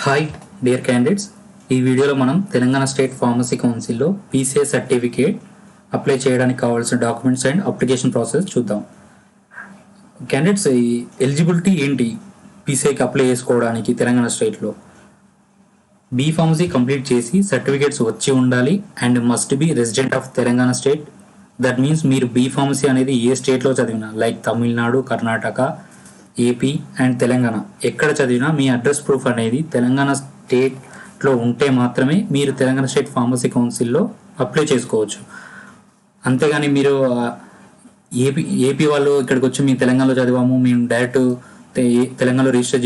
Hi dear candidates, ఈ వీడియోలో మనం తెలంగాణ స్టేట్ ఫార్మసీ కౌన్సిల్లో పీసీఏ సర్టిఫికేట్ అప్లై చేయడానికి కావాల్సిన డాక్యుమెంట్స్ అండ్ అప్లికేషన్ ప్రాసెస్ చూద్దాం. క్యాండిడేట్స్, ఈ ఎలిజిబిలిటీ ఏంటి పీసీఏకి అప్లై చేసుకోవడానికి తెలంగాణ స్టేట్లో? బీ ఫార్మసీ కంప్లీట్ చేసి సర్టిఫికేట్స్ వచ్చి ఉండాలి and must be resident of Telangana state. That means మీరు బీ ఫార్మసీ అనేది ఏ స్టేట్లో చదివినా, like Tamil Nadu, Karnataka, AP and Telangana ఎక్కడ చదివినా మీ అడ్రస్ ప్రూఫ్ అనేది తెలంగాణ స్టేట్లో ఉంటే మాత్రమే మీరు తెలంగాణ స్టేట్ ఫార్మసీ కౌన్సిల్లో అప్లై చేసుకోవచ్చు. అంతేగాని మీరు ఏపీ వాళ్ళు ఇక్కడికి వచ్చి మేము తెలంగాణలో చదివాము, మేము డైరెక్ట్ తెలంగాణలో రిజిస్టర్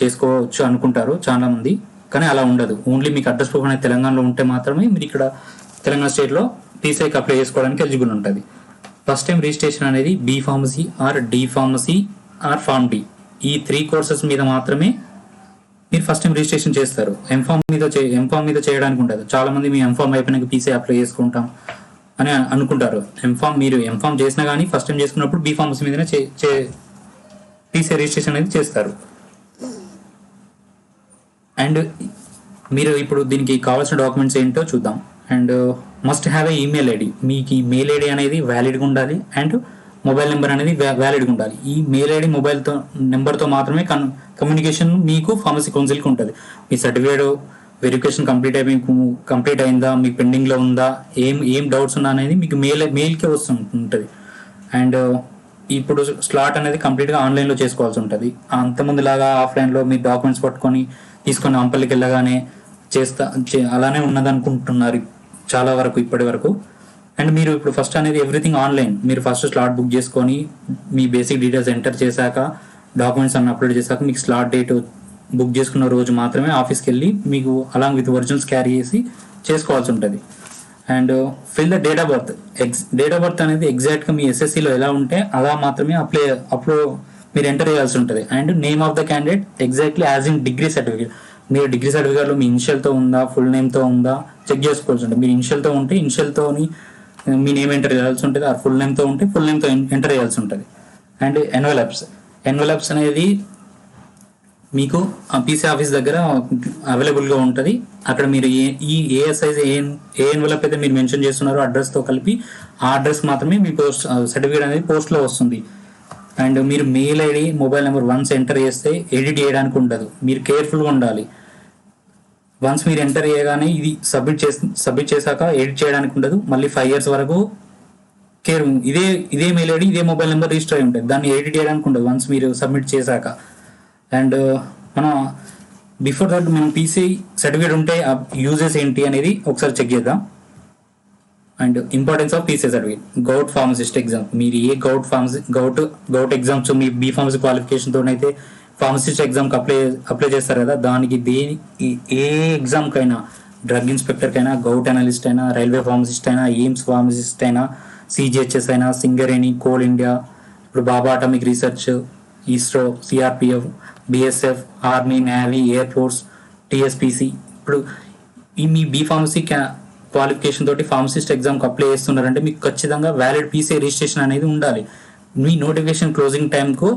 చేసుకోవచ్చు అనుకుంటారు చాలామంది. కానీ అలా ఉండదు. ఓన్లీ మీకు అడ్రస్ ప్రూఫ్ అనేది తెలంగాణలో ఉంటే మాత్రమే మీరు ఇక్కడ తెలంగాణ స్టేట్లో పీసీఐకి అప్లై చేసుకోవడానికి ఎలిజిబుల్ ఉంటుంది. ఫస్ట్ టైం రిజిస్ట్రేషన్ అనేది B pharmacy or D pharmacy or pharm D, ఈ 3 కోర్సెస్ మీద మాత్రమే మీరు ఫస్ట్ టైం రిజిస్ట్రేషన్ చేస్తారు. ఎంఫార్మ్ మీద చేయడానికి ఉండదు. చాలా మంది మీ ఎంఫార్మ్ అయిపోయినాక పీసీ అప్లై చేసుకుంటాం అని అనుకుంటారు. మీరు ఎంఫార్మ్ చేసినా కానీ ఫస్ట్ టైం చేసుకున్నప్పుడు బీ ఫార్మసీ మీదనే పీసీ రిజిస్ట్రేషన్ అనేది చేస్తారు. అండ్ మీరు ఇప్పుడు దీనికి కావాల్సిన డాక్యుమెంట్స్ ఏంటో చూద్దాం. And must have a email ID. మీకు ఈ మెయిల్ ఐడి అనేది వ్యాలిడ్గా ఉండాలి అండ్ మొబైల్ నెంబర్ అనేది వ్యాలిడ్గా ఉండాలి. ఈ మెయిల్ ఐడి మొబైల్తో నెంబర్తో మాత్రమే కమ్యూనికేషన్ మీకు ఫార్మసీ కౌన్సిల్కి ఉంటుంది. మీ సర్టిఫికేట్ వెరిఫికేషన్ కంప్లీట్ అయిందా, మీకు పెండింగ్లో ఉందా, ఏం డౌట్స్ ఉన్నా అనేది మీకు మెయిల్కే వస్తుంటుంది. అండ్ ఇప్పుడు స్లాట్ అనేది కంప్లీట్గా ఆన్లైన్లో చేసుకోవాల్సి ఉంటుంది. అంతకుముందులాగా ఆఫ్లైన్లో మీ డాక్యుమెంట్స్ పట్టుకొని తీసుకొని అంపల్లికి వెళ్ళగానే అలానే ఉన్నదనుకుంటున్నారు చాలా వరకు ఇప్పటి వరకు. అండ్ మీరు ఇప్పుడు ఫస్ట్ అనేది ఎవ్రీథింగ్ ఆన్లైన్. మీరు ఫస్ట్ స్లాట్ బుక్ చేసుకొని మీ బేసిక్ డీటెయిల్స్ ఎంటర్ చేశాక, డాక్యుమెంట్స్ అన్ని అప్లోడ్ చేశాక, మీకు స్లాట్ డేట్ బుక్ చేసుకున్న రోజు మాత్రమే ఆఫీస్కి వెళ్ళి మీకు అలాంగ్ విత్ ఒరిజినల్స్ క్యారీ చేసి చేసుకోవాల్సి ఉంటుంది. And fill the date of birth. Date of birth అనేది ఎగ్జాక్ట్గా మీ ఎస్ఎస్సిలో ఎలా ఉంటే అలా మాత్రమే అప్లోడ్ మీరు ఎంటర్ చేయాల్సి ఉంటుంది. And name of the candidate exactly as in degree certificate. మీరు డిగ్రీ సర్టిఫికేట్లో మీ ఇనిషియల్తో ఉందా, ఫుల్ నేమ్తో ఉందా చెక్ చేసుకోవాల్సి ఉంటుంది. మీరు ఇనిషియల్తో ఉంటే ఇనిషియల్తోని మీ నేమ్ ఎంటర్ చేయాల్సి ఉంటుంది. ఆ ఫుల్ నేమ్తో ఉంటే ఫుల్ నేమ్తో ఎంటర్ చేయాల్సి ఉంటుంది. అండ్ ఎన్వలప్స్ అనేది మీకు పీసీ ఆఫీస్ దగ్గర అవైలబుల్గా ఉంటుంది. అక్కడ మీరు ఏ సైజ్ ఏ ఎన్వలప్ అయితే మీరు మెన్షన్ చేస్తున్నారో అడ్రస్తో కలిపి ఆ అడ్రస్ మాత్రమే మీ సర్టిఫికేట్ అనేది పోస్ట్లో వస్తుంది. అండ్ మీరు mail ID, mobile number once enter చేస్తే ఎడిట్ చేయడానికి ఉండదు. మీరు కేర్ఫుల్గా ఉండాలి. వన్స్ మీరు ఎంటర్ చేయగానే ఇది సబ్మిట్ చేశాక ఎడిట్ చేయడానికి ఉండదు. మళ్ళీ 5 years వరకు ఇదే మెయిల్ ఐడి, ఇదే మొబైల్ నెంబర్ రిజిస్టర్ అయి ఉంటుంది. దాన్ని ఎడిట్ చేయడానికి ఉండదు వన్స్ మీరు సబ్మిట్ చేశాక. అండ్ మనం బిఫోర్ దట్ మనం పీసీ సర్టిఫికేట్ ఉంటే యూజెస్ ఏంటి అనేది ఒకసారి చెక్ చేద్దాం. And importance of PC certificate. Govt pharmacist exam. మీరు ఏ గౌట్ ఎగ్జామ్స్ మీ బీ ఫార్మసీ క్వాలిఫికేషన్తో అయితే ఫార్మసిస్ట్ ఎగ్జామ్కి అప్లై చేస్తారు కదా, దానికి ఏ ఎగ్జామ్కైనా, డ్రగ్ ఇన్స్పెక్టర్కైనా, గౌట్ అనలిస్ట్ అయినా, రైల్వే ఫార్మసిస్ట్ అయినా, ఎయిమ్స్ ఫార్మసిస్ట్ అయినా, సిజిహెచ్ఎస్ అయినా, సింగరేణి, కోల్ ఇండియా, ఇప్పుడు Bhabha Atomic Research, ISRO, CRPF, BSF, army, navy, air force, TSPC, ఇప్పుడు ఈ మీ బీ ఫార్మసీ క్వాలిఫికేషన్ తోటి ఫార్మసిస్ట్ ఎగ్జామ్కి అప్లై చేస్తున్నారంటే మీకు ఖచ్చితంగా వ్యాలిడ్ పీసీ రిజిస్ట్రేషన్ అనేది ఉండాలి. మీ నోటిఫికేషన్ క్లోజింగ్ టైంకు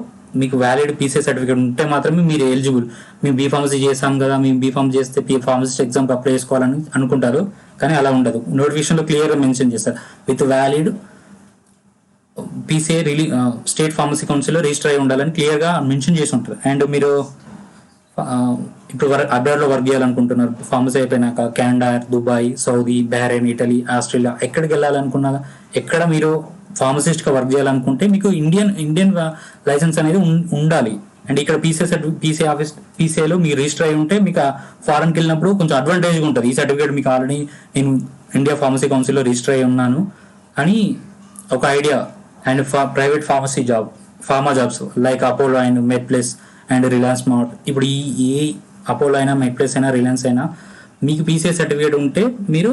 మీకు వ్యాలిడ్ పీసీ సర్టిఫికేట్ ఉంటే మాత్రమే మీరు ఎలిజిబుల్. మేము బీ ఫార్మసీ చేసాం కదా, మేము బీ ఫార్మ్ చేస్తే ఫార్మసిస్ట్ ఎగ్జామ్కి అప్లై చేసుకోవాలని అనుకుంటారు. కానీ అలా ఉండదు. నోటిఫికేషన్లో క్లియర్గా మెన్షన్ చేస్తారు with valid PCI state pharmacy కౌన్సిల్లో రిజిస్టర్ అయి ఉండాలని క్లియర్గా మెన్షన్ చేసి ఉంటుంది. అండ్ మీరు ఇప్పుడు అబ్రాడ్లో వర్క్ చేయాలనుకుంటున్నారు, ఫార్మసీ అయిపోయినాక Canada, Dubai, Saudi, Bahrain, Italy, Australia ఎక్కడికి వెళ్ళాలనుకున్నా, ఎక్కడ మీరు ఫార్మసిస్ట్గా వర్క్ చేయాలనుకుంటే మీకు ఇండియన్ లైసెన్స్ అనేది ఉండాలి. అండ్ ఇక్కడ పీసీఐలో మీరు రిజిస్టర్ అయి ఉంటే మీకు ఫారెన్కి వెళ్ళినప్పుడు కొంచెం అడ్వాంటేజ్గా ఉంటుంది. ఈ సర్టిఫికేట్ మీకు ఆల్రెడీ నేను ఇండియా ఫార్మసీ కౌన్సిల్లో రిజిస్టర్ అయి ఉన్నాను అని ఒక idea. And private pharma jobs like Apollo and MedPlus and Reliance mart. ఇప్పుడు ఏ అపోలో అయినా, మెడ్ప్లస్ అయినా, రిలయన్స్ అయినా మీకు పీసీఐ సర్టిఫికేట్ ఉంటే మీరు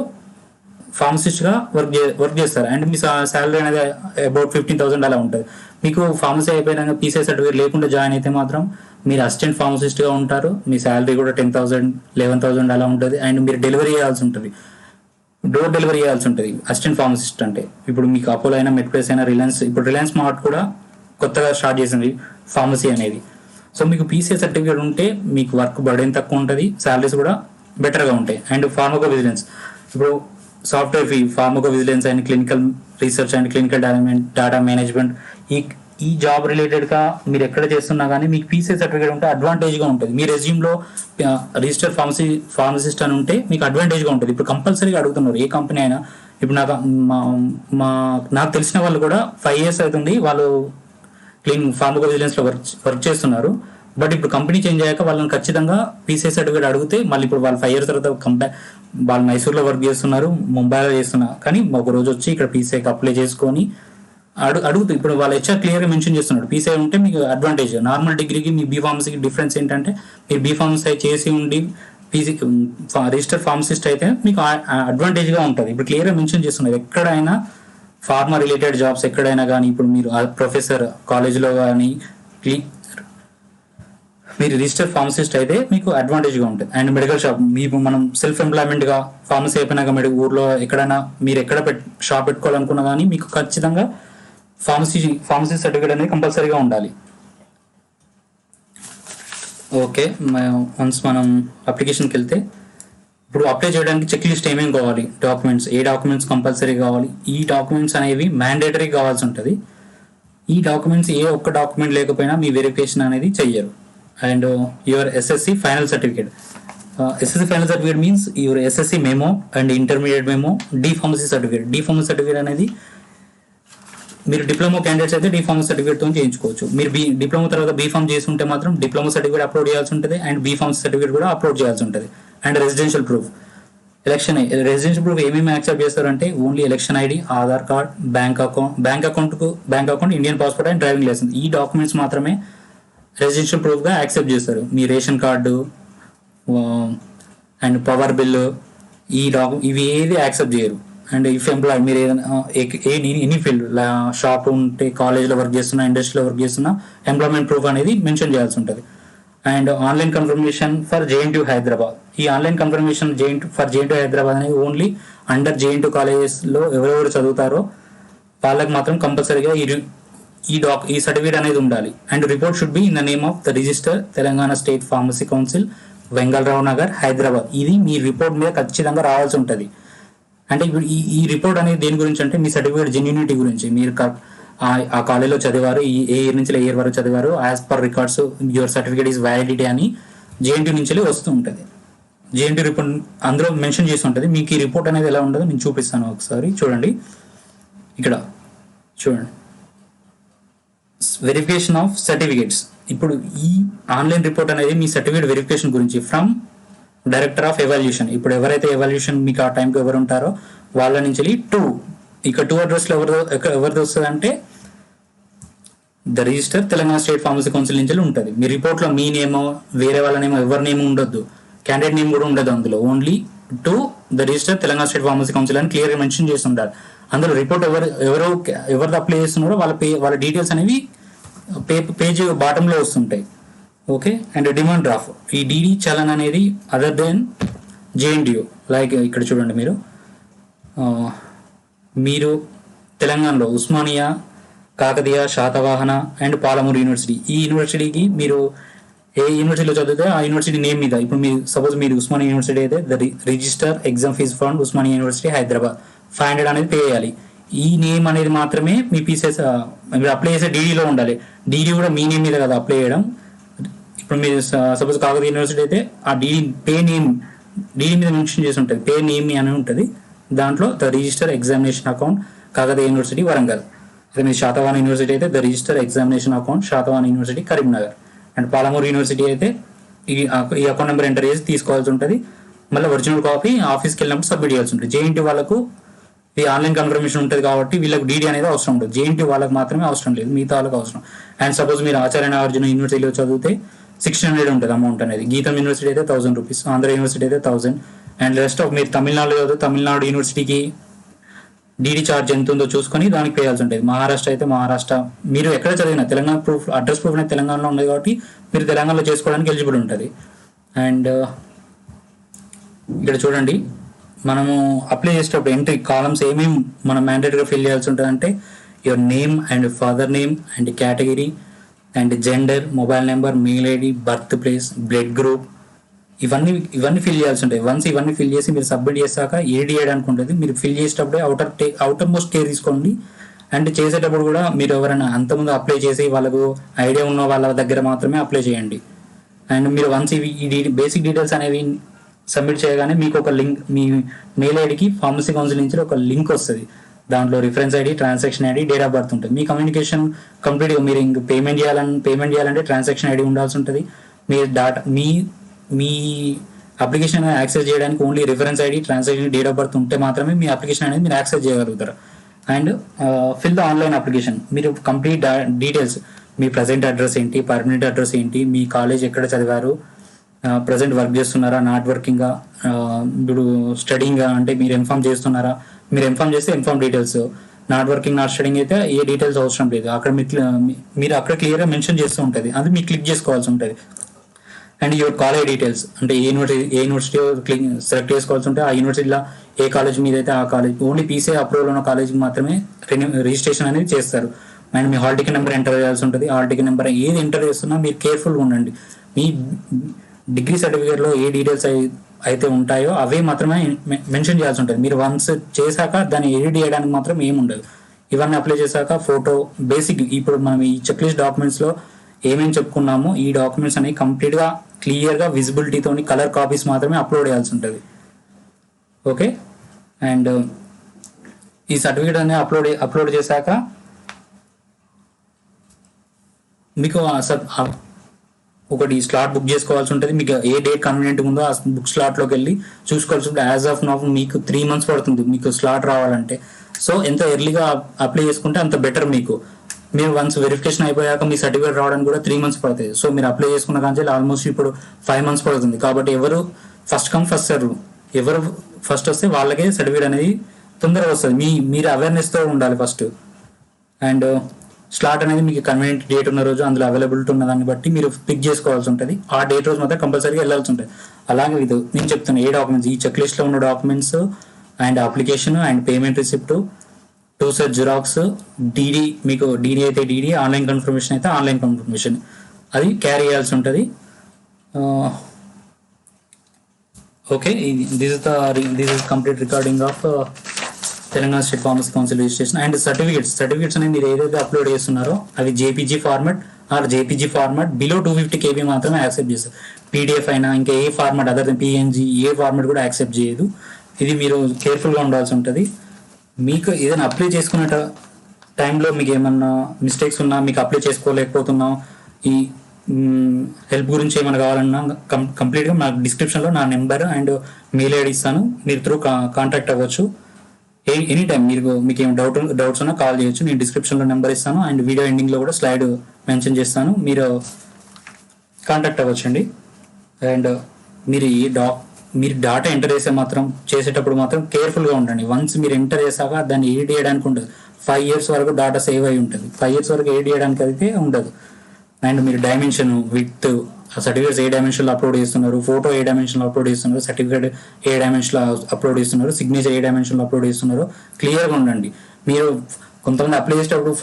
ఫార్మసిస్ట్గా వర్క్ చేస్తారు. అండ్ మీ శాలరీ అనేది అబౌట్ 15,000 అలా ఉంటుంది. మీకు ఫార్మసీ అయిపోయినాక పీసీఐ సర్టిఫికేట్ లేకుండా జాయిన్ అయితే మాత్రం మీరు అసిస్టెంట్ ఫార్మసిస్ట్గా ఉంటారు. మీ శాలరీ కూడా 10,000, 11,000 అలా ఉంటుంది. అండ్ మీరు డెలివరీ చేయాల్సి ఉంటుంది, డోర్ డెలివరీ చేయాల్సి ఉంటుంది అసిస్టెంట్ ఫార్మసిస్ట్ అంటే. ఇప్పుడు మీకు అపోలో అయినా, మెడ్ప్లస్ అయినా, రిలయన్స్, ఇప్పుడు రిలయన్స్ మార్ట్ కూడా కొత్తగా స్టార్ట్ చేసింది ఫార్మసీ అనేది. సో మీకు పీసీఏ సర్టిఫికేట్ ఉంటే మీకు వర్క్ బర్డెన్ తక్కువ ఉంటుంది, శాలరీస్ కూడా బెటర్గా ఉంటాయి. అండ్ ఫార్మకో విజిలెన్స్, ఇప్పుడు software pharmaco vigilance and clinical research and clinical data management, ఈ జాబ్ రిలేటెడ్గా మీరు ఎక్కడ చేస్తున్నా కానీ మీకు పీసీఏ సర్టిఫికేట్ ఉంటే అడ్వాంటేజ్గా ఉంటుంది. మీ రెజ్యూమ్లో రిజిస్టర్ ఫార్మసిస్ట్ అని ఉంటే మీకు అడ్వాంటేజ్గా ఉంటుంది. ఇప్పుడు కంపల్సరీగా అడుగుతున్నారు ఏ కంపెనీ అయినా. ఇప్పుడు నాకు తెలిసిన వాళ్ళు కూడా 5 years అవుతుంది వాళ్ళు ఫార్మకో విజిలెన్స్లో వర్క్ చేస్తున్నారు. బట్ ఇప్పుడు కంపెనీ చేంజ్ అయ్యాక వాళ్ళని ఖచ్చితంగా పీసీఏ సర్టిఫికేట్ అడిగితే మళ్ళీ ఇప్పుడు వాళ్ళు 5 years తర్వాత వాళ్ళు మైసూర్లో వర్క్ చేస్తున్నారు, ముంబైలో చేస్తున్నారు, కానీ ఒక రోజు వచ్చి ఇక్కడ పీసీఐకి అప్లై చేసుకొని అడుగుతూ ఇప్పుడు వాళ్ళ హెచ్ఆర్ క్లియర్గా మెన్షన్ చేస్తున్నాడు పీసీఐ ఉంటే మీకు అడ్వాంటేజ్. నార్మల్ డిగ్రీకి మీ బీఫార్మసీకి డిఫరెన్స్ ఏంటంటే మీరు బీఫార్మసీ చేసి ఉండి రిజిస్టర్ ఫార్మసిస్ట్ అయితే మీకు అడ్వాంటేజ్గా ఉంటుంది. ఇప్పుడు క్లియర్గా మెన్షన్ చేస్తున్నారు ఎక్కడైనా ఫార్మా రిలేటెడ్ జాబ్స్ ఎక్కడైనా కానీ ఇప్పుడు మీరు ప్రొఫెసర్ కాలేజ్లో కానీ మీరు రిజిస్టర్ ఫార్మసిస్ట్ అయితే మీకు అడ్వాంటేజ్గా ఉంటుంది. అండ్ మెడికల్ షాప్, మీకు మనం సెల్ఫ్ ఎంప్లాయ్మెంట్గా ఫార్మసీ అయిపోయినాక ఊర్లో ఎక్కడైనా మీరు ఎక్కడ షాప్ పెట్టుకోవాలనుకున్నా కానీ మీకు ఖచ్చితంగా ఫార్మసీ సర్టిఫికేట్ అనేది కంపల్సరీగా ఉండాలి. ఓకే, వన్స్ మనం అప్లికేషన్కి వెళ్తే ఇప్పుడు అప్లై చేయడానికి చెక్ లిస్ట్ ఏమేమి కావాలి, ఏ డాక్యుమెంట్స్ కంపల్సరీ కావాలి, ఈ డాక్యుమెంట్స్ అనేవి మ్యాండేటరీ కావాల్సి ఉంటుంది. ఈ డాక్యుమెంట్స్ ఏ ఒక్క డాక్యుమెంట్ లేకపోయినా మీ వెరిఫికేషన్ అనేది చెయ్యరు. And your SSC final certificate, SSC final certificate means your SSC memo and intermediate memo, D Pharmacy certificate అనేది మీరు డిప్లొమా క్యాండిడేట్స్ అయితే డిఫార్మసీ సర్టిఫికేట్తో చేయించుకోవచ్చు. మీరు డిప్లొమా తర్వాత బీఫార్మ్ చేసి ఉంటే మాత్రం డిప్లొమా సర్టిఫికేట్ అప్లోడ్ చేయాల్సి ఉంటుంది అండ్ బీఫార్మసీ సర్టిఫికేట్ కూడా అప్లోడ్ చేయాల్సి ఉంటుంది. And residential proof, residential proof ఏమేమి యాక్సెప్ట్ చేస్తారంటే only election ID, Aadhaar card, bank account, Indian passport and driving licence, ఈ డాక్యుమెంట్స్ మాత్రమే రెసిడెన్షియల్ ప్రూఫ్గా యాక్సెప్ట్ చేస్తారు. మీ ration card and power bill ఇవి ఏది యాక్సెప్ట్ చేయరు. అండ్ ఇఫ్ ఎంప్లాయ్ మీరు ఏదైనా ఎనీ ఫీల్డ్ షాప్ ఉంటే, కాలేజ్లో వర్క్ చేస్తున్నా, ఇండస్ట్రీలో వర్క్ చేస్తున్నా, ఎంప్లాయ్మెంట్ ప్రూఫ్ అనేది మెన్షన్ చేయాల్సి ఉంటుంది. And online confirmation for JNTU Hyderabad, ఈ online confirmation for JNTU Hyderabad అనేది ఓన్లీ అండర్ జేఎన్టీయూ కాలేజెస్లో ఎవరెవరు చదువుతారో వాళ్ళకి మాత్రం కంపల్సరీగా ఈ సర్టిఫికేట్ అనేది ఉండాలి. And report should be in the name of the register Telangana state pharmacy council, Vengalrao Nagar, Hyderabad. ఇది మీ రిపోర్ట్ మీద ఖచ్చితంగా రావాల్సి ఉంటుంది. అంటే ఇప్పుడు ఈ రిపోర్ట్ అనేది దేని గురించి అంటే మీ సర్టిఫికేట్ జెన్యూనిటీ గురించి. మీరు ఆ కాలేజ్లో చదివారు, ఏ ఇయర్ నుంచి ఏ ఇయర్ వరకు చదివారు, as per records your certificate is validity అని జేఎన్టీ నుంచి వస్తూ ఉంటుంది. జేఎన్టీ రిపోర్ట్ అందులో మెన్షన్ చేసి ఉంటుంది. మీకు ఈ రిపోర్ట్ అనేది ఎలా ఉంటుందో నేను చూపిస్తాను ఒకసారి చూడండి. ఇక్కడ చూడండి, వెరిఫికేషన్ ఆఫ్ సర్టిఫికేట్స్. ఇప్పుడు ఈ ఆన్లైన్ రిపోర్ట్ అనేది మీ సర్టిఫికేట్ వెరిఫికేషన్ గురించి ఫ్రమ్ డైరెక్టర్ ఆఫ్ ఎవాల్యూషన్. ఇప్పుడు ఎవరైతే ఎవాల్యూషన్ మీకు ఆ టైంకి ఎవరు ఉంటారో వాళ్ళ నుంచి ఇక్కడ 2 అడ్రస్లో ఎవరిది వస్తుంది అంటే the register Telangana state pharmacy council నుంచి ఉంటుంది. మీ రిపోర్ట్లో మీ నేమో వేరే వాళ్ళ నేమో ఎవరి నేమ్ ఉండొద్దు, క్యాండిడేట్ నేమ్ కూడా ఉండదు అందులో. Only to the register Telangana state pharmacy council అని క్లియర్గా మెన్షన్ చేసి ఉండాలి. అందులో రిపోర్ట్ ఎవరు అప్లై చేస్తున్నారో వాళ్ళ డీటెయిల్స్ అనేవి పేజ్ బాటంలో వస్తుంటాయి. ఓకే, అండ్ డిమాండ్ డ్రాఫ్ట్, ఈ డీడీ చలన్ అనేది అదర్ దెన్ జేఎన్టీయూ. లైక్ ఇక్కడ చూడండి, మీరు తెలంగాణలో ఉస్మానియా, కాకతీయ, శాతవాహన అండ్ పాలమూరు యూనివర్సిటీ, ఈ యూనివర్సిటీకి మీరు ఏ యూనివర్సిటీలో చదివితే ఆ యూనివర్సిటీ నేమ్ మీద, ఇప్పుడు మీరు ఉస్మానియా యూనివర్సిటీ అయితే the register exam fees fund Osmania university Hyderabad 500 అనేది పే చేయాలి. ఈ నేమ్ అనేది మాత్రమే మీ పీసెస్ మీరు అప్లై చేసే డీడీలో ఉండాలి. డీడీ కూడా మీ నేమ్ మీద కదా అప్లై చేయడం. ఇప్పుడు మీరు సపోజ్ కాకతీయ యూనివర్సిటీ అయితే ఆ డీడీ మీద మెన్షన్ చేసి ఉంటుంది, పే నేమ్ అని ఉంటుంది. దాంట్లో the register examination account Kakatiya university Warangal. అదే మీరు శాతవాహన యూనివర్సిటీ అయితే the register examination account Satavahana university Karimnagar. And Palamuru university అయితే ఈ అకౌంట్ నెంబర్ ఎంటర్ చేసి తీసుకోవాల్సి ఉంటుంది. మళ్ళీ ఒరిజినల్ కాపీ ఆఫీస్కి వెళ్ళినప్పుడు సబ్మిట్ చేయాల్సి ఉంటుంది. జేఎన్టీ వాళ్ళకు ఈ ఆన్లైన్ కన్ఫర్మేషన్ ఉంటుంది కాబట్టి వీళ్ళకి డీడీ అనేది అవసరం ఉంటుంది. జేఎన్టీ వాళ్ళకి మాత్రమే అవసరం లేదు, మిగతా వాళ్ళకి అవసరం. అండ్ సపోజ్ మీరు ఆచార్య నాగార్జున యూనివర్సిటీలో చదివితే 1600 ఉంటుంది అమౌంట్ అనేది. గీతం యూనివర్సిటీ అయితే 1000 రూపీస్, ఆంధ్ర యూనివర్సిటీ అయితే 1000. అండ్ రెస్ట్ ఆఫ్ మీరు తమిళనాడులో చదివితే తమిళనాడు యూనివర్సిటీకి డీడీ ఛార్జ్ ఎంత ఉందో చూసుకొని దానికి పేయాల్సి ఉంటుంది. మహారాష్ట్ర అయితే మహారాష్ట్ర, మీరు ఎక్కడ చదివినా తెలంగాణ ప్రూఫ్ అడ్రస్ ప్రూఫ్ అనేది తెలంగాణలో ఉంది కాబట్టి మీరు తెలంగాణలో చేసుకోవడానికి ఎలిజిబుల్ ఉంటుంది. అండ్ ఇక్కడ చూడండి, మనము అప్లై చేసేటప్పుడు ఎంట్రీ కాలమ్స్ ఏమేమి మనం మ్యాండేటరీగా ఫిల్ చేయాల్సి ఉంటుంది అంటే your name and father name and category and gender, mobile number, mail ID, birth place, blood group, ఇవన్నీ ఫిల్ చేయాల్సి ఉంటాయి. వన్స్ ఇవన్నీ ఫిల్ చేసి మీరు సబ్మిట్ చేశాక ఏడి చేయడానికి ఉంటుంది. మీరు ఫిల్ చేసేటప్పుడే అవుటర్ మోస్ట్ కేర్ తీసుకోండి. అండ్ చేసేటప్పుడు కూడా మీరు ఎవరైనా అంతకుముందు అప్లై చేసి వాళ్ళకు ఐడియా ఉన్న వాళ్ళ దగ్గర మాత్రమే అప్లై చేయండి. అండ్ మీరు వన్స్ ఈ బేసిక్ డీటెయిల్స్ అనేవి సబ్మిట్ చేయగానే మీకు ఒక లింక్, మీ మెయిల్ ఐడికి ఫార్మసీ కౌన్సిల్ నుంచి ఒక లింక్ వస్తుంది. దాంట్లో reference ID, transaction ID, date of birth ఉంటుంది. మీ కమ్యూనికేషన్ కంప్లీట్గా మీరు ఇంక పేమెంట్ చేయాలంటే ట్రాన్సాక్షన్ ఐడి ఉండాల్సి ఉంటుంది. మీ మీ అప్లికేషన్ యాక్సెస్ చేయడానికి only reference ID, transaction, date of birth ఉంటే మాత్రమే మీ అప్లికేషన్ అనేది మీరు యాక్సెస్ చేయగలుగుతారు. And fill the online application. మీరు కంప్లీట్ డీటెయిల్స్, మీ ప్రజెంట్ అడ్రస్ ఏంటి, పర్మనెంట్ అడ్రస్ ఏంటి, మీ కాలేజ్ ఎక్కడ చదివారు, ప్రజెంట్ వర్క్ చేస్తున్నారా, నాట్ వర్కింగా, ఇప్పుడు స్టడీంగా అంటే మీరు ఇన్ఫార్మ్ చేస్తున్నారా, మీరు ఇన్ఫార్మ్ చేస్తే inform details, not working, not studying అయితే ఏ డీటెయిల్స్ అవసరం లేదు. అక్కడ మీరు అక్కడ క్లియర్గా మెన్షన్ చేస్తూ ఉంటుంది, అది మీరు క్లిక్ చేసుకోవాల్సి ఉంటుంది. అండ్ యువర్ కాలేజ్ డీటెయిల్స్ అంటే ఏ యూనివర్సిటీ సెలెక్ట్ చేసుకోవాల్సి ఉంటే ఆ యూనివర్సిటీలో ఏ కాలేజ్ మీద అయితే ఆ కాలేజ్, ఓన్లీ పీసీ అప్రూవల్ ఉన్న కాలేజ్కి మాత్రమే రిజిస్ట్రేషన్ అనేది చేస్తారు. And me hall ticket number enter చేయాల్సి ఉంటుంది. హాల్ టికెట్ నెంబర్ ఏది ఎంటర్ చేస్తున్నా మీరు కేర్ఫుల్గా ఉండండి. మీ డిగ్రీ సర్టిఫికేట్లో ఏ డీటెయిల్స్ అయితే ఉంటాయో అవే మాత్రమే మెన్షన్ చేయాల్సి ఉంటుంది. మీరు వన్స్ చేశాక దాన్ని ఎడిట్ చేయడానికి మాత్రం ఏముండదు. ఇవన్నీ అప్లై చేశాక ఫోటో, బేసిక్ ఇప్పుడు మనం ఈ చెక్ లిస్ట్ డాక్యుమెంట్స్లో ఏమేమి చెప్పుకున్నామో ఈ డాక్యుమెంట్స్ అనేవి కంప్లీట్గా క్లియర్గా విజిబిలిటీతో కలర్ కాపీస్ మాత్రమే అప్లోడ్ చేయాల్సి ఉంటుంది. ఓకే. అండ్ ఈ సర్టిఫికేట్ అనేది అప్లోడ్ చేశాక మీకు ఒకటి స్లాట్ బుక్ చేసుకోవాల్సి ఉంటుంది. మీకు ఏ డేట్ కన్వీనియంట్ ఉందో ఆ బుక్ స్లాట్లోకి వెళ్ళి చూసుకోవాల్సి ఉంటుంది. యాజ్ ఆఫ్ నౌ మీకు 3 months పడుతుంది మీకు స్లాట్ రావాలంటే. సో ఎంత ఎర్లీగా అప్లై చేసుకుంటే అంత బెటర్ మీకు. మీరు వన్స్ వెరిఫికేషన్ అయిపోయాక మీ సర్టిఫికేట్ రావడానికి కూడా 3 months పడుతుంది. సో మీరు అప్లై చేసుకున్న కానీ ఆల్మోస్ట్ ఇప్పుడు 5 months పడుతుంది. కాబట్టి ఎవరు ఫస్ట్ కమ్ ఫస్ట్ సర్వ్, ఎవరు ఫస్ట్ వస్తే వాళ్ళకే సర్టిఫికేట్ అనేది తొందరగా వస్తుంది. మీరు అవేర్నెస్తో ఉండాలి ఫస్ట్. అండ్ స్లాట్ అనేది మీకు కన్వీనియంట్ డేట్ ఉన్న రోజు అందులో అవైలబిలిటీ ఉన్న దాన్ని బట్టి మీరు పిక్ చేసుకోవాల్సి ఉంటుంది. ఆ డేట్ రోజు మాత్రం కంపల్సరీగా వెళ్ళాల్సి ఉంటుంది. అలాగే ఇది నేను చెప్తాను ఏ డాక్యుమెంట్స్, ఈ చెక్ లిస్ట్లో ఉన్న documents and application and payment receipt, 2 set xerox, DD, మీకు డీడీ అయితే డీడీ, ఆన్లైన్ కన్ఫర్మేషన్ అయితే ఆన్లైన్ కన్ఫర్మేషన్, అది క్యారీ చేయాల్సి ఉంటుంది. Okay, this is complete recording of Telangana state pharmacy council registration. And certificates అనేది మీరు ఏదైతే అప్లోడ్ చేస్తున్నారో అవి JPG format are JPG format below 250 KB మాత్రమే యాక్సెప్ట్ చేస్తారు. పీడిఎఫ్ అయినా ఇంకా ఏ ఫార్మాట్ అదర్ దెన్ పిఎన్జీ ఏ ఫార్మాట్ కూడా యాక్సెప్ట్ చేయదు. ఇది మీరు కేర్ఫుల్గా ఉండాల్సి ఉంటుంది. మీకు ఏదైనా అప్లై చేసుకునే టైంలో మీకు ఏమన్నా మిస్టేక్స్ ఉన్నా, మీకు అప్లై చేసుకోలేకపోతున్నాం, ఈ హెల్ప్ గురించి ఏమైనా కావాలన్నా కంప్లీట్గా నా డిస్క్రిప్షన్లో నా నెంబర్ అండ్ మెయిల్ ఐడి ఇస్తాను. మీరు త్రూ కాంటాక్ట్ అవ్వచ్చు. ఎనీ టైం మీకు ఏం డౌట్స్ ఉన్నా కాల్ చేయొచ్చు. నేను డిస్క్రిప్షన్లో నెంబర్ ఇస్తాను అండ్ వీడియో ఎండింగ్లో కూడా స్లైడ్ మెన్షన్ చేస్తాను. మీరు కాంటాక్ట్ అవ్వచ్చండి. అండ్ మీరు డాటా ఎంటర్ చేసేటప్పుడు మాత్రం కేర్ఫుల్గా ఉండండి. వన్స్ మీరు ఎంటర్ చేశాక దాన్ని ఎడిట్ చేయడానికి ఉండదు. 5 years వరకు డాటా సేవ్ అయి ఉంటుంది. 5 years వరకు ఎడిట్ చేయడానికి అయితే ఉండదు. అండ్ మీరు డైమెన్షన్, విత్, సర్టిఫికేట్స్ ఏ డైమెన్షన్లో అప్లోడ్ చేస్తున్నారు, ఫోటో ఏ డైమెన్షన్లో అప్లోడ్ చేస్తున్నారు, సర్టిఫికేట్ ఏ డైమెన్షన్లో అప్లోడ్ చేస్తున్నారు, సిగ్నేచర్ ఏ డైమెన్షన్లో అప్లోడ్ చేస్తున్నారు, క్లియర్గా ఉండండి. మీరు కొంతమంది అప్లై చేసేటప్పుడు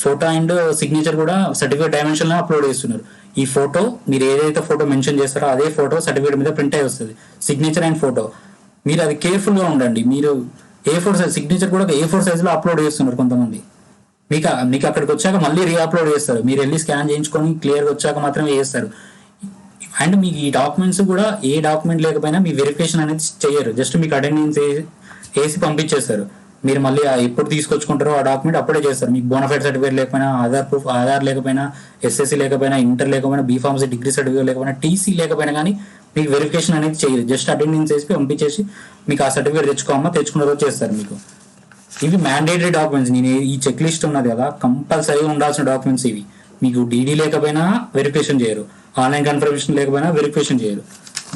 ఫోటో అండ్ సిగ్నేచర్ కూడా సర్టిఫికేట్ డైమెన్షన్లో అప్లోడ్ చేస్తున్నారు. ఈ ఫోటో మీరు ఏదైతే ఫోటో మెన్షన్ చేస్తారో అదే ఫోటో సర్టిఫికేట్ మీద ప్రింట్ అయి వస్తుంది. సిగ్నేచర్ అండ్ ఫోటో మీరు అది కేర్ఫుల్గా ఉండండి. మీరు A4 సైజ్ సిగ్నేచర్ కూడా A4 సైజ్లో అప్లోడ్ చేస్తున్నారు కొంతమంది. మీకు అక్కడికి వచ్చాక మళ్ళీ రీఅప్లోడ్ చేస్తారు. మీరు వెళ్ళి స్కాన్ చేయించుకొని క్లియర్గా వచ్చాక మాత్రమే చేస్తారు. అండ్ మీకు ఈ డాక్యుమెంట్స్ కూడా ఏ డాక్యుమెంట్ లేకపోయినా మీ వెరిఫికేషన్ అనేది చేయరు. జస్ట్ మీకు అటెండెన్స్ వేసి పంపించేస్తారు. మీరు మళ్ళీ ఎప్పుడు తీసుకొచ్చుకుంటారో ఆ డాక్యుమెంట్ అప్పుడే చేస్తారు. మీకు బోనఫైడ్ సర్టిఫికేట్ లేకపోయినా, ఆధార్ లేకపోయినా, SSC లేకపోయినా, ఇంటర్ లేకపోయినా, బీఫార్మసీ డిగ్రీ సర్టిఫికేట్ లేకపోయినా, TC లేకపోయినా కానీ మీకు వెరిఫికేషన్ అనేది చేయరు. జస్ట్ అటెండెన్స్ వేసి పంపించేసి మీకు ఆ సర్టిఫికేట్ తెచ్చుకున్న రోజు చేస్తారు. మీకు ఇవి మ్యాండేటరీ డాక్యుమెంట్స్. నేను ఈ చెక్ లిస్ట్ ఉన్నది కదా, కంపల్సరీగా ఉండాల్సిన డాక్యుమెంట్స్ ఇవి. మీకు డీడీ లేకపోయినా వెరిఫికేషన్ చేయరు, ఆన్లైన్ కన్ఫర్మేషన్ లేకపోయినా వెరిఫికేషన్ చేయరు.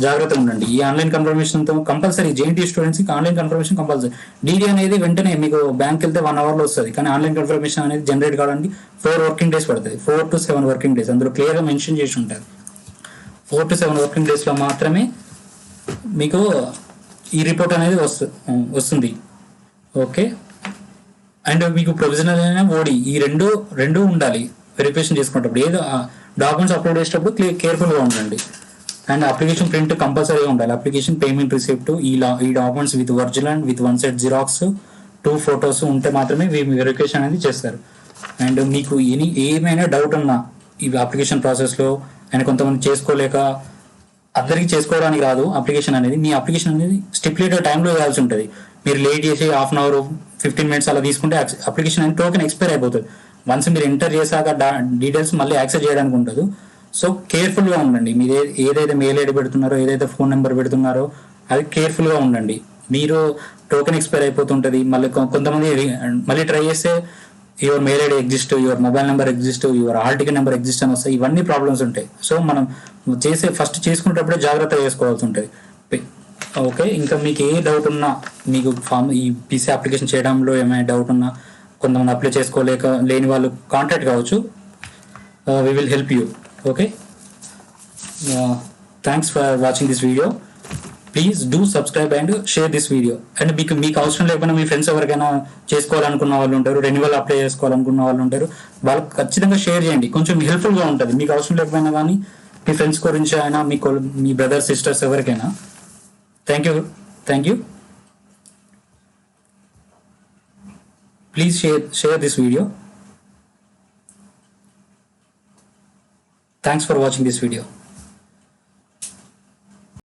జాగ్రత్తగా ఉండండి. ఈ ఆన్లైన్ కన్ఫర్మేషన్తో కంపల్సరీ JNT స్టూడెంట్స్కి ఆన్లైన్ కన్ఫర్మేషన్ కంపల్సరీ. డీడీ అనేది వెంటనే మీకు బ్యాంక్ వెళ్తే 1 hourలో వస్తుంది. కానీ ఆన్లైన్ కన్ఫర్మేషన్ అనేది జనరేట్ కావడానికి 4 working days పడుతుంది. 4 to 7 working days అందులో క్లియర్గా మెన్షన్ చేసి ఉంటుంది. 4 to 7 working daysలో మాత్రమే మీకు ఈ రిపోర్ట్ అనేది వస్తుంది. ఓకే. అండ్ మీకు ప్రొవిజనల్ అయినా ఓడి ఈ రెండు ఉండాలి. వెరిఫికేషన్ చేసుకునేటప్పుడు ఏదో డాక్యుమెంట్స్ అప్లోడ్ చేసేటప్పుడు కేర్ఫుల్గా ఉండండి. అండ్ అప్లికేషన్ ప్రింట్ కంపల్సరీగా ఉండాలి. అప్లికేషన్, పేమెంట్ రిసిప్ట్, ఈ documents with original and with 1 set xerox, 2 photos ఉంటే మాత్రమే వెరిఫికేషన్ అనేది చేస్తారు. అండ్ మీకు ఏమైనా డౌట్ ఉన్నా ఈ అప్లికేషన్ ప్రాసెస్లో, అండ్ కొంతమంది చేసుకోలేక, అందరికీ చేసుకోవడానికి రాదు అప్లికేషన్ అనేది. మీ అప్లికేషన్ అనేది స్టిపులేటెడ్ టైంలో వేయాల్సి ఉంటుంది. మీరు లేట్ చేసి హాఫ్ అన్ అవర్ 15 మినిట్స్ అలా తీసుకుంటే అప్లికేషన్ అనేది టోకెన్ ఎక్స్పైర్ అయిపోతుంది. వన్స్ మీరు ఎంటర్ చేశాక డీటెయిల్స్ మళ్ళీ యాక్సెస్ చేయడానికి ఉండదు. సో కేర్ఫుల్గా ఉండండి. మీరు ఏదైతే మెయిల్ ఐడి పెడుతున్నారో, ఏదైతే ఫోన్ నెంబర్ పెడుతున్నారో అది కేర్ఫుల్గా ఉండండి. మీరు టోకెన్ ఎక్స్పైర్ అయిపోతుంటుంది. మళ్ళీ కొంతమంది మళ్ళీ ట్రై చేస్తే your mail ID exist, your mobile number exist, your hall ticket number exist అని వస్తాయి. ఇవన్నీ ప్రాబ్లమ్స్ ఉంటాయి. సో మనం ఫస్ట్ చేసుకునేటప్పుడే జాగ్రత్త చేసుకోవాల్సి ఉంటుంది. ఓకే, ఇంకా మీకు ఏ డౌట్ ఉన్నా, మీకు ఈ పీసీ అప్లికేషన్ చేయడంలో ఏమైనా డౌట్ ఉన్నా, కొంతమంది అప్లై చేసుకోలేక లేని వాళ్ళు కాంటాక్ట్ కావచ్చు. We will help you. Okay, thanks for watching this video. Please do subscribe and share this video. And మీకు అవసరం లేకపోయినా మీ ఫ్రెండ్స్ ఎవరికైనా చేసుకోవాలనుకున్న వాళ్ళు ఉంటారు, రెన్యువల్ అప్లై చేసుకోవాలనుకున్న వాళ్ళు ఉంటారు, వాళ్ళకి ఖచ్చితంగా షేర్ చేయండి. కొంచెం హెల్ప్ఫుల్గా ఉంటుంది. మీకు అవసరం లేకపోయినా కానీ మీ ఫ్రెండ్స్ గురించి అయినా, మీ బ్రదర్స్, సిస్టర్స్ ఎవరికైనా. Thank you. Please share this video. Thanks for watching this video.